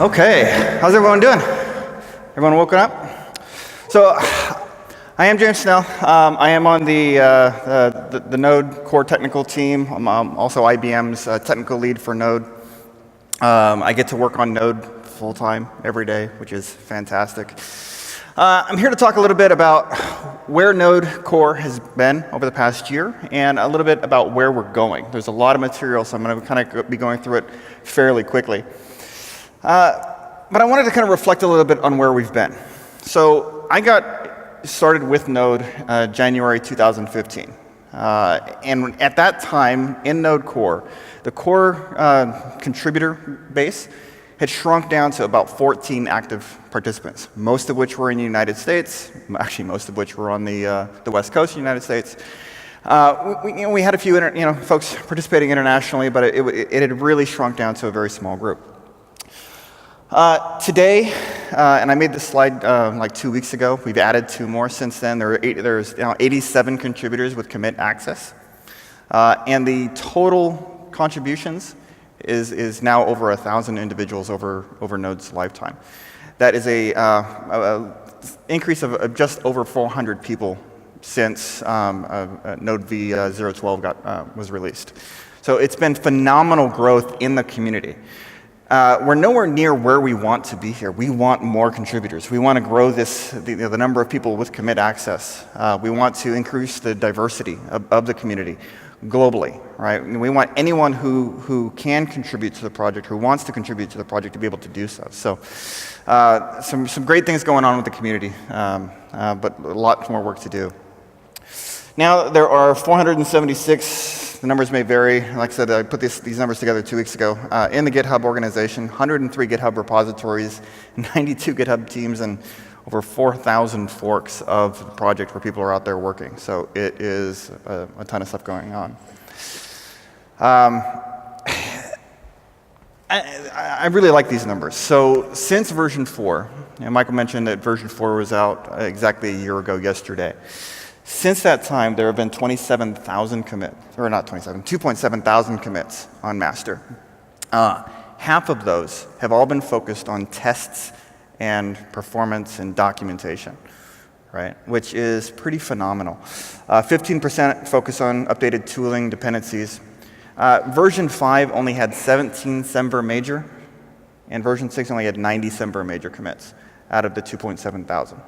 Okay, how's everyone doing? Everyone woken up? So, I am James Snell. I am on the Node core technical team. I'm also IBM's technical lead for Node. I get to work on Node full-time every day, which is fantastic. I'm here to talk a little bit about where Node core has been over the past year and a little bit about where we're going. There's a lot of material, so I'm going to kind of be going through it fairly quickly. But I wanted to kind of reflect a little bit on where we've been. So I got started with Node January 2015. And at that time, in Node core, the core contributor base had shrunk down to about 14 active participants, most of which were in the United States, actually most of which were on the West Coast of the United States. We had a few folks participating internationally, but it had really shrunk down to a very small group. Today, and I made this slide like 2 weeks ago, we've added 2 more since then. There's now 87 contributors with commit access. And the total contributions is now over 1,000 individuals over Node's lifetime. That is a increase of just over 400 people since Node v012 was released. So it's been phenomenal growth in the community. We're nowhere near where we want to be here. We want more contributors. We want to grow the number of people with commit access. We want to increase the diversity of the community globally, right? We want anyone who can contribute to the project, who wants to contribute to the project, to be able to do so. So some great things going on with the community, but a lot more work to do. Now there are 476, the numbers may vary. Like I said, I put these numbers together 2 weeks ago, in the GitHub organization, 103 GitHub repositories, 92 GitHub teams, and over 4,000 forks of the project where people are out there working. So it is a ton of stuff going on. I really like these numbers. So since version 4, and Michael mentioned that version 4 was out exactly a year ago yesterday. Since that time, there have been 27,000 commits, or not 27, 2.7 thousand commits on master. Half of those have all been focused on tests and performance and documentation, right? Which is pretty phenomenal. 15% focus on updated tooling dependencies. Version 5 only had 17 Semver major, and version 6 only had 90 Semver major commits out of the 2.7 thousand.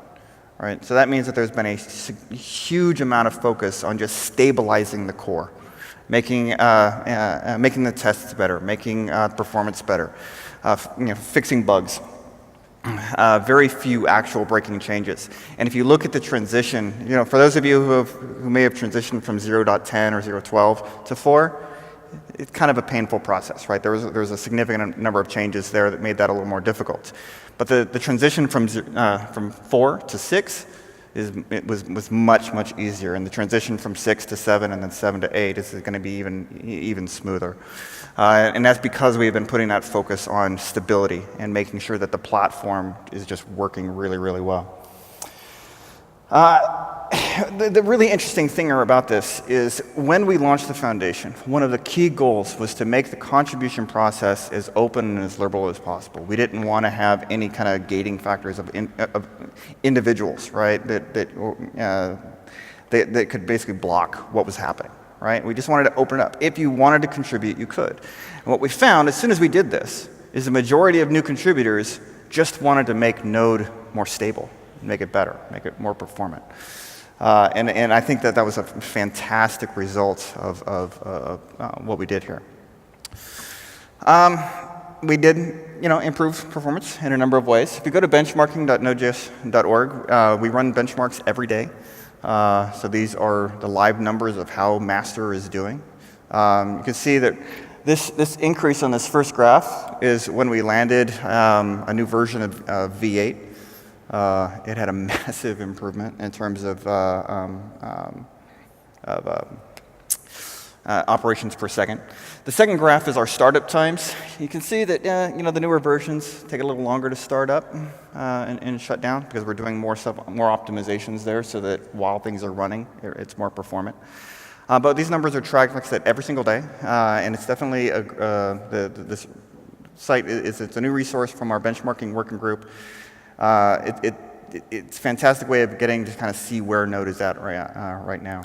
Right, so that means that there's been a huge amount of focus on just stabilizing the core, making the tests better, making performance better, fixing bugs. Very few actual breaking changes. And if you look at the transition, for those of you who may have transitioned from 0.10 or 0.12 to 4, it's kind of a painful process, right? There was a significant number of changes there that made that a little more difficult. But the transition from 4 to 6 was much easier, and the transition from 6 to 7 and then 7 to 8 is going to be even smoother. And that's because we've been putting that focus on stability and making sure that the platform is just working really well. The really interesting thing about this is when we launched the foundation, one of the key goals was to make the contribution process as open and as liberal as possible. We didn't want to have any kind of gating factors of individuals, right, that could basically block what was happening, right? We just wanted to open it up. If you wanted to contribute, you could. And what we found as soon as we did this is the majority of new contributors just wanted to make Node more stable, make it better, make it more performant. And I think that was a fantastic result of what we did here. We did, improve performance in a number of ways. If you go to benchmarking.node.js.org, we run benchmarks every day. So these are the live numbers of how master is doing. You can see that this increase on this first graph is when we landed a new version of V8. It had a massive improvement in terms of operations per second. The second graph is our startup times. You can see that the newer versions take a little longer to start up and shut down because we're doing more optimizations there so that while things are running, it's more performant. But these numbers are tracked, like I said, every single day, and it's definitely this site it's a new resource from our benchmarking working group. It's a fantastic way of getting to kind of see where Node is at right now.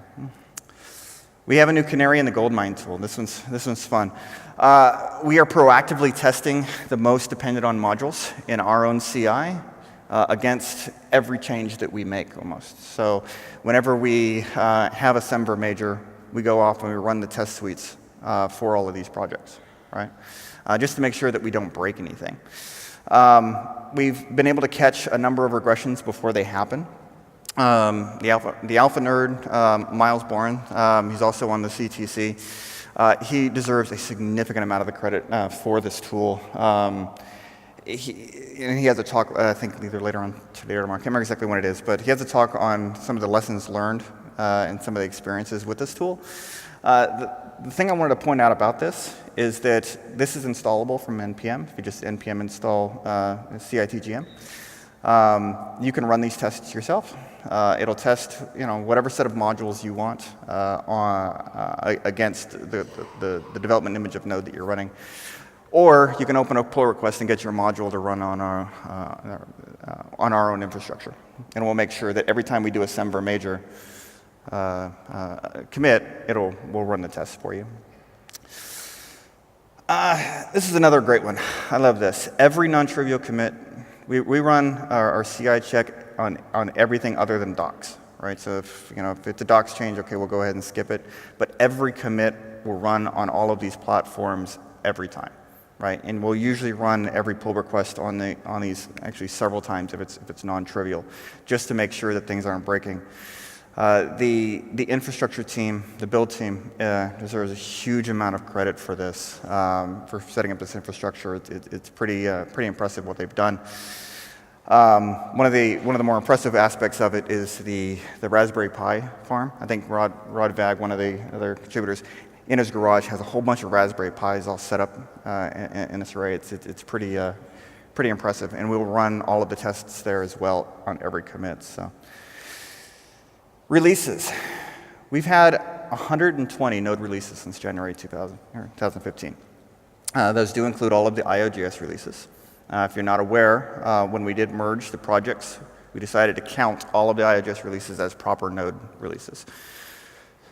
We have a new canary in the gold mine tool. This one's fun. We are proactively testing the most dependent on modules in our own CI against every change that we make almost. So whenever we have a Semver major, we go off and we run the test suites for all of these projects, right? Just to make sure that we don't break anything. We've been able to catch a number of regressions before they happen. The alpha nerd, Miles Boren, he's also on the CTC. He deserves a significant amount of the credit for this tool. He has a talk, I think either later on today or tomorrow, I can't remember exactly when it is, but he has a talk on some of the lessons learned and some of the experiences with this tool. The thing I wanted to point out about this is that this is installable from NPM. If you just NPM install CITGM, you can run these tests yourself. It'll test, whatever set of modules you want against the development image of Node that you're running. Or you can open a pull request and get your module to run on our own infrastructure. And we'll make sure that every time we do a Semver major commit, we'll run the test for you. This is another great one. I love this. Every non-trivial commit, we run our CI check on everything other than docs, right? So if it's a docs change, okay, we'll go ahead and skip it. But every commit will run on all of these platforms every time, right? And we'll usually run every pull request on these actually several times if it's non-trivial, just to make sure that things aren't breaking. The infrastructure team, the build team, deserves a huge amount of credit for this, for setting up this infrastructure. It's pretty impressive what they've done. One of the more impressive aspects of it is the Raspberry Pi farm. I think Rod Vag, one of the other contributors, in his garage has a whole bunch of Raspberry Pis all set up in this array. It's pretty impressive, and we'll run all of the tests there as well on every commit. So. Releases. We've had 120 Node releases since January 2015. Those do include all of the IO.js releases. If you're not aware, when we did merge the projects, we decided to count all of the IO.js releases as proper Node releases.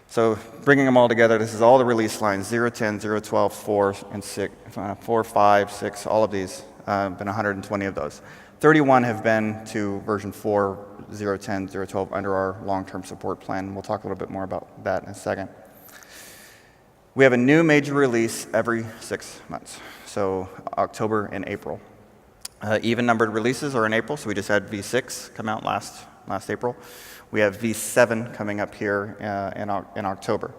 So bringing them all together, this is all the release lines, 0.10, 0.12, 4, and 6, 4, 5, 6, all of these, been 120 of those. 31 have been to version 4, 0.10, 0.12 under our long-term support plan. We'll talk a little bit more about that in a second. We have a new major release every 6 months, so October and April. Even-numbered releases are in April, so we just had V6 come out last April. We have V7 coming up here in October.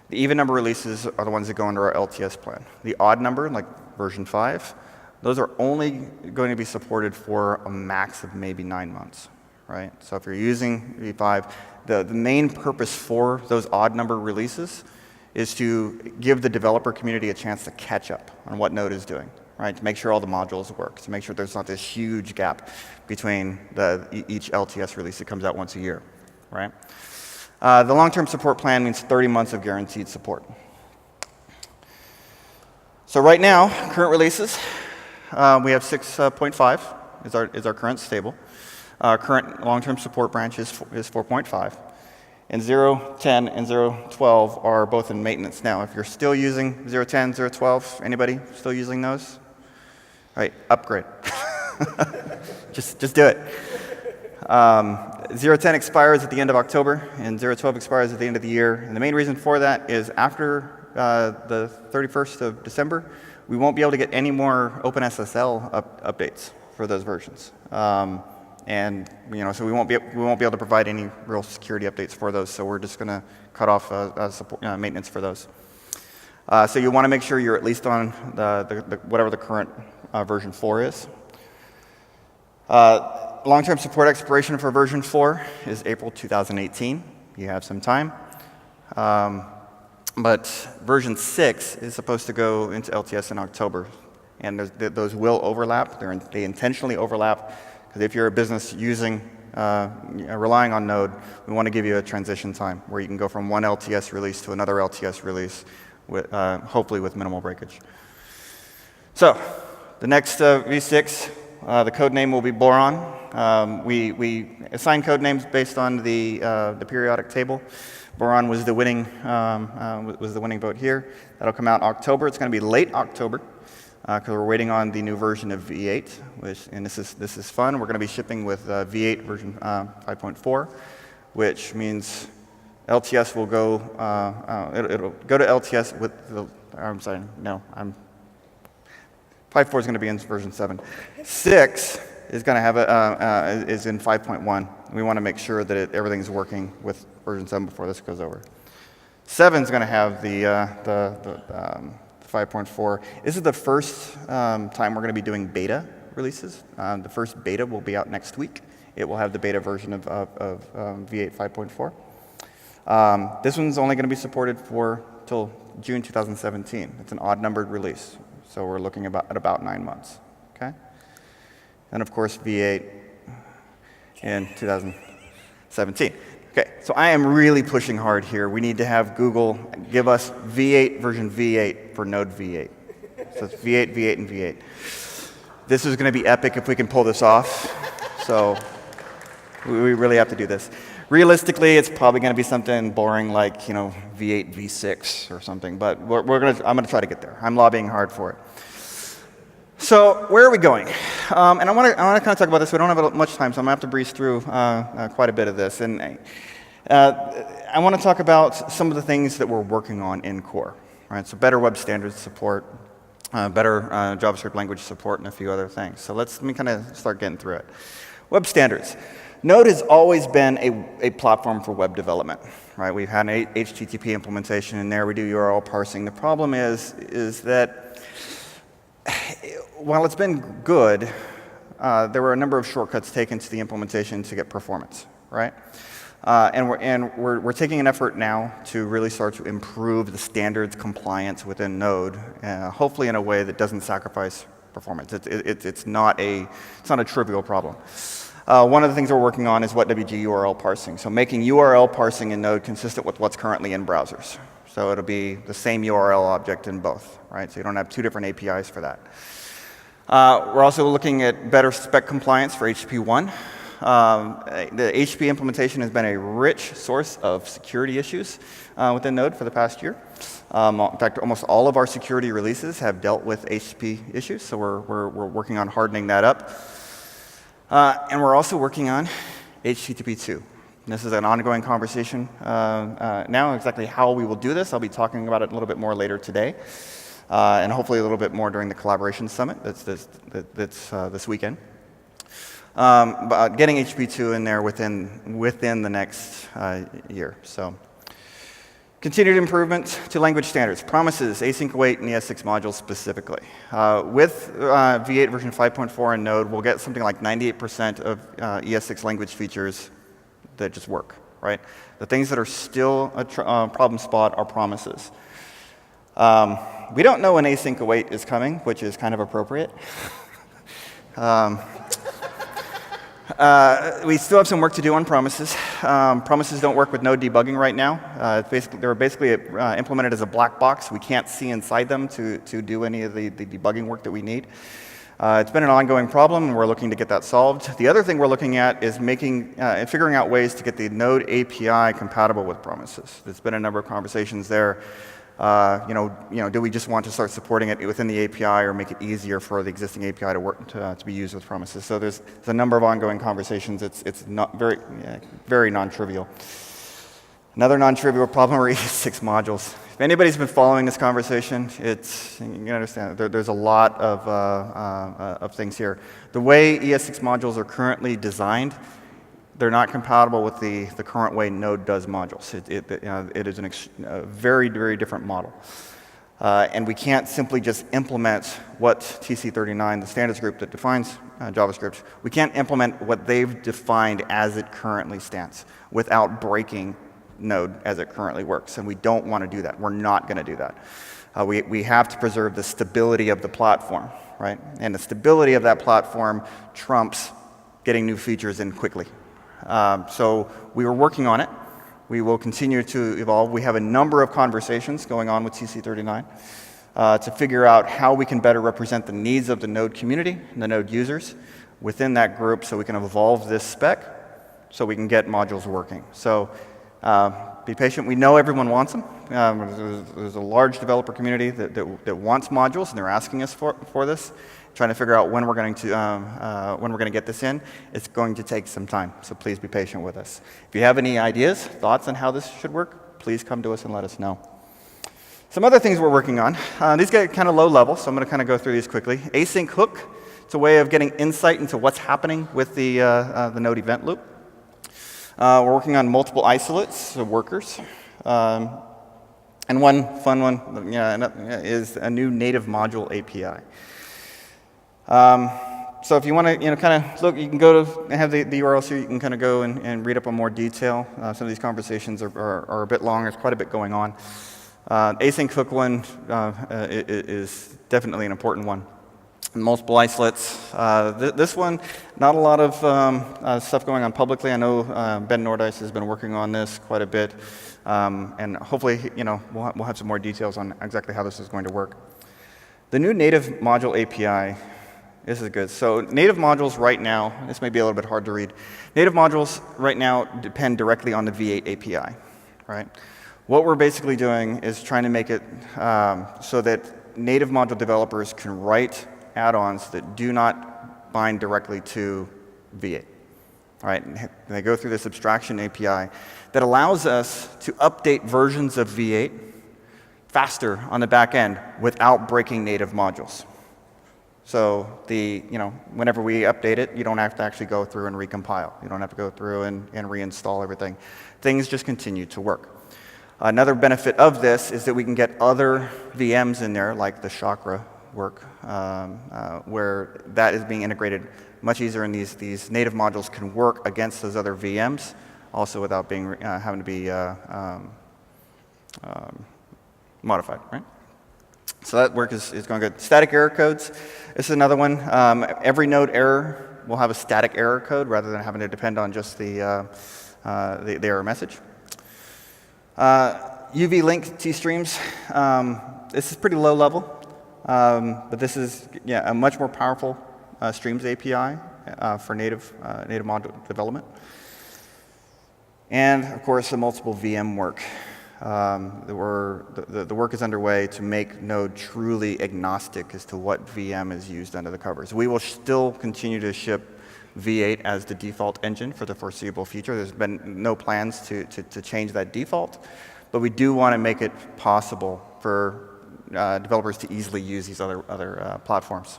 The even-number releases are the ones that go under our LTS plan. The odd number, like version 5, those are only going to be supported for a max of maybe 9 months, right? So if you're using V5, the main purpose for those odd number releases is to give the developer community a chance to catch up on what Node is doing, right? To make sure all the modules work, to make sure there's not this huge gap between each LTS release that comes out once a year, right? The long-term support plan means 30 months of guaranteed support. So right now, current releases, we have 6.5 is our current stable. Current long-term support branch is 4.5. And 0.10 and 0.12 are both in maintenance now. If you're still using 0.10, 0.12, anybody still using those? All right, upgrade. just do it. 0.10 expires at the end of October, and 0.12 expires at the end of the year. And the main reason for that is after the 31st of December, we won't be able to get any more OpenSSL updates for those versions. And so we won't be able to provide any real security updates for those. So we're just going to cut off support, maintenance for those. So you want to make sure you're at least on whatever the current version 4 is. Long-term support expiration for version 4 is April 2018. You have some time. But version 6 is supposed to go into LTS in October. And those will overlap. They intentionally overlap. Because if you're a business relying on Node, we want to give you a transition time where you can go from one LTS release to another LTS release, hopefully with minimal breakage. So The next v6, the code name will be Boron. We assign code names based on the periodic table. Boron was the winning vote here. That'll come out in October. It's going to be late October because we're waiting on the new version of V8, and this is fun. We're going to be shipping with V8 version 5.4, which means LTS will go. It'll go to LTS with the. I'm sorry, no. 5.4 is going to be in version 7. 6 is going to have is in 5.1. We want to make sure that everything's working with version 7 before this goes over. 7 is going to have the 5.4. This is the first time we're going to be doing beta releases. The first beta will be out next week. It will have the beta version of V8 5.4. This one's only going to be supported till June 2017. It's an odd-numbered release, so we're looking at about 9 months. Okay, and of course V8 in 2017. Okay, so I am really pushing hard here. We need to have Google give us V8 version V8 for Node V8. So it's V8, V8, and V8. This is going to be epic if we can pull this off. So we really have to do this. Realistically, it's probably going to be something boring like V8, V6 or something. But I'm going to try to get there. I'm lobbying hard for it. So where are we going? And I want to kind of talk about this. We don't have much time, so I'm going to have to breeze through quite a bit of this. And I want to talk about some of the things that we're working on in core. Right? So better web standards support, better JavaScript language support, and a few other things. So let me kind of start getting through it. Web standards. Node has always been a platform for web development. Right? We've had an HTTP implementation in there. We do URL parsing. The problem is that while it's been good, there were a number of shortcuts taken to the implementation to get performance, right? And we're taking an effort now to really start to improve the standards compliance within Node, hopefully in a way that doesn't sacrifice performance. It's not a trivial problem. One of the things we're working on is WWG URL parsing. So making URL parsing in Node consistent with what's currently in browsers. So it'll be the same URL object in both, right? So you don't have two different APIs for that. We're also looking at better spec compliance for HTTP 1. The HTTP implementation has been a rich source of security issues within Node for the past year. In fact, almost all of our security releases have dealt with HTTP issues, so we're working on hardening that up. And we're also working on HTTP 2. This is an ongoing conversation now. Exactly how we will do this, I'll be talking about it a little bit more later today. And hopefully a little bit more during the collaboration summit that's this weekend. But getting HTTP2 in there within the next year. So continued improvement to language standards, promises, async await, and ES6 modules specifically. With V8 version 5.4 in Node, we'll get something like 98% of ES6 language features that just work, right? The things that are still a problem spot are promises. We don't know when async await is coming, which is kind of appropriate. We still have some work to do on promises. Promises don't work with Node debugging right now. They're basically implemented as a black box. We can't see inside them to do any of the debugging work that we need. It's been an ongoing problem, and we're looking to get that solved. The other thing we're looking at is figuring out ways to get the Node API compatible with promises. There's been a number of conversations there. Do we just want to start supporting it within the API or make it easier for the existing API to work to be used with promises? So there's a number of ongoing conversations. It's not very non-trivial. Another non-trivial problem are ES6 modules. If anybody's been following this conversation, you can understand there's a lot of things here. The way ES6 modules are currently designed, they're not compatible with the current way Node does modules. It is a very, very different model. And we can't simply just implement what TC39, the standards group that defines JavaScript, we can't implement what they've defined as it currently stands without breaking Node as it currently works. And we don't want to do that. We're not going to do that. We have to preserve the stability of the platform, right? And the stability of that platform trumps getting new features in quickly. So we were working on it. We will continue to evolve. We have a number of conversations going on with TC39. to figure out how we can better represent the needs of the Node community and the Node users within that group so we can evolve this spec so we can get modules working. So be patient. We know everyone wants them. There's a large developer community that wants modules, and they're asking us for this, trying to figure out when we're going to get this in. It's going to take some time, so please be patient with us. If you have any ideas, thoughts on how this should work, please come to us and let us know. Some other things we're working on. These get kind of low level, so I'm going to kind of go through these quickly. Async hook. It's a way of getting insight into what's happening with the Node event loop. We're working on multiple isolates, so workers. And one fun one is a new native module API. So if you want to kind of look, you can go to have the URLs here. You can kind of go and read up on more detail. Some of these conversations are a bit long. There's quite a bit going on. Async hook one is definitely an important one. Multiple isolates. This one, not a lot of stuff going on publicly. I know Ben Nordice has been working on this quite a bit, and hopefully, we'll have some more details on exactly how this is going to work. The new native module API. This is good. So native modules right now, this may be a little bit hard to read. Native modules right now depend directly on the V8 API, right? What we're basically doing is trying to make it so that native module developers can write add-ons that do not bind directly to V8. Right? And they go through this abstraction API that allows us to update versions of V8 faster on the back end without breaking native modules. So whenever we update it, you don't have to actually go through and recompile. You don't have to go through and reinstall everything. Things just continue to work. Another benefit of this is that we can get other VMs in there, like the Chakra work, where that is being integrated much easier, and these native modules can work against those other VMs, also without being having to be modified, right? So that work is going good. Static error codes. This is another one. Every node error will have a static error code rather than having to depend on just the error message. UV link T-streams. This is pretty low level, but this is a much more powerful streams API for native module development. And of course, the multiple VM work. The work is underway to make Node truly agnostic as to what VM is used under the covers. We will still continue to ship V8 as the default engine for the foreseeable future. There's been no plans to change that default, but we do want to make it possible for developers to easily use these other platforms.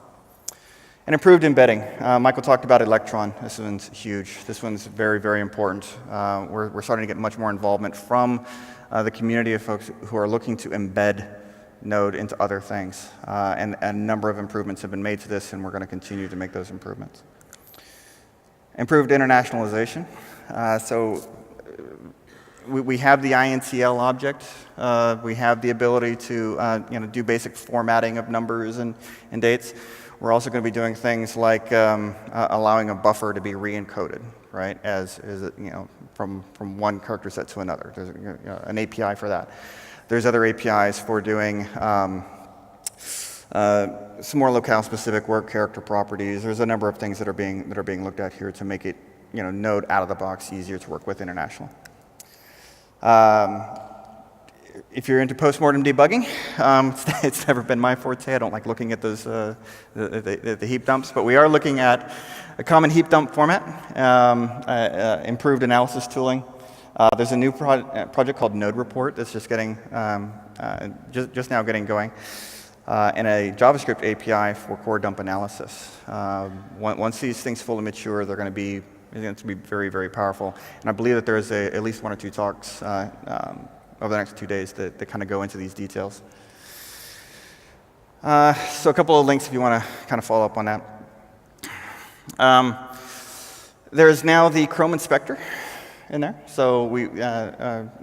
And improved embedding. Michael talked about Electron. This one's huge. This one's very, very important. We're starting to get much more involvement from the community of folks who are looking to embed Node into other things. And a number of improvements have been made to this, and we're going to continue to make those improvements. Improved internationalization. So we have the INCL object. We have the ability to do basic formatting of numbers and dates. We're also going to be doing things like allowing a buffer to be re-encoded, right? From one character set to another. There's an API for that. There's other APIs for doing some more locale-specific work, character properties. There's a number of things that are being looked at here to make it, Node out of the box easier to work with internationally. If you're into postmortem debugging, it's never been my forte. I don't like looking at those the heap dumps, but we are looking at a common heap dump format, improved analysis tooling. There's a new project called Node Report that's just getting just now getting going. And a JavaScript API for core dump analysis. Once these things fully mature, they're going to be very, very powerful. And I believe that there's at least one or two talks over the next 2 days that kind of go into these details. So a couple of links if you want to kind of follow up on that. There's now the Chrome inspector in there. So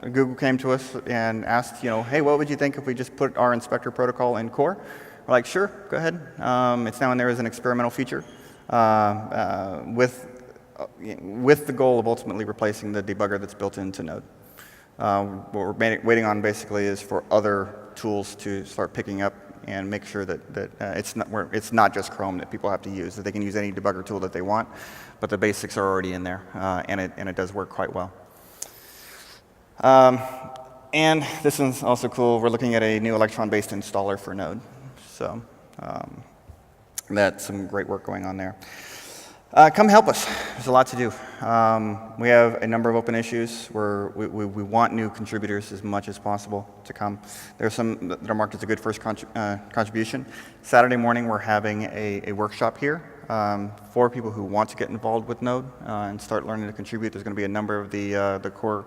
Google came to us and asked, hey, what would you think if we just put our inspector protocol in core? We're like, sure, go ahead. It's now in there as an experimental feature with the goal of ultimately replacing the debugger that's built into Node. What we're waiting on basically is for other tools to start picking up and make sure that it's not just Chrome that people have to use, that they can use any debugger tool that they want, but the basics are already in there, and it does work quite well. And this is also cool. We're looking at a new Electron-based installer for Node. So that's some great work going on there. Come help us. There's a lot to do. We have a number of open issues where we want new contributors as much as possible to come. There are some that are marked as a good first contribution. Saturday morning, we're having a workshop here for people who want to get involved with Node and start learning to contribute. There's going to be a number of the core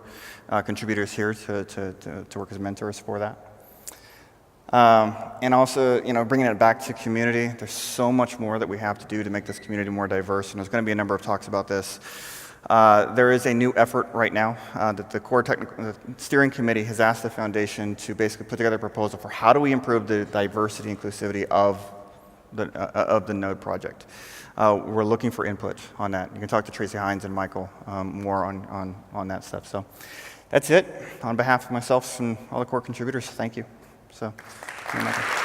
contributors here to work as mentors for that. And also, bringing it back to community. There's so much more that we have to do to make this community more diverse, and there's going to be a number of talks about this. There is a new effort right now that the core technical steering committee has asked the foundation to basically put together a proposal for how do we improve the diversity and inclusivity of the Node project. We're looking for input on that. You can talk to Tracy Hines and Michael more on that stuff. So that's it. On behalf of myself and all the core contributors, thank you. So, see you, Michael.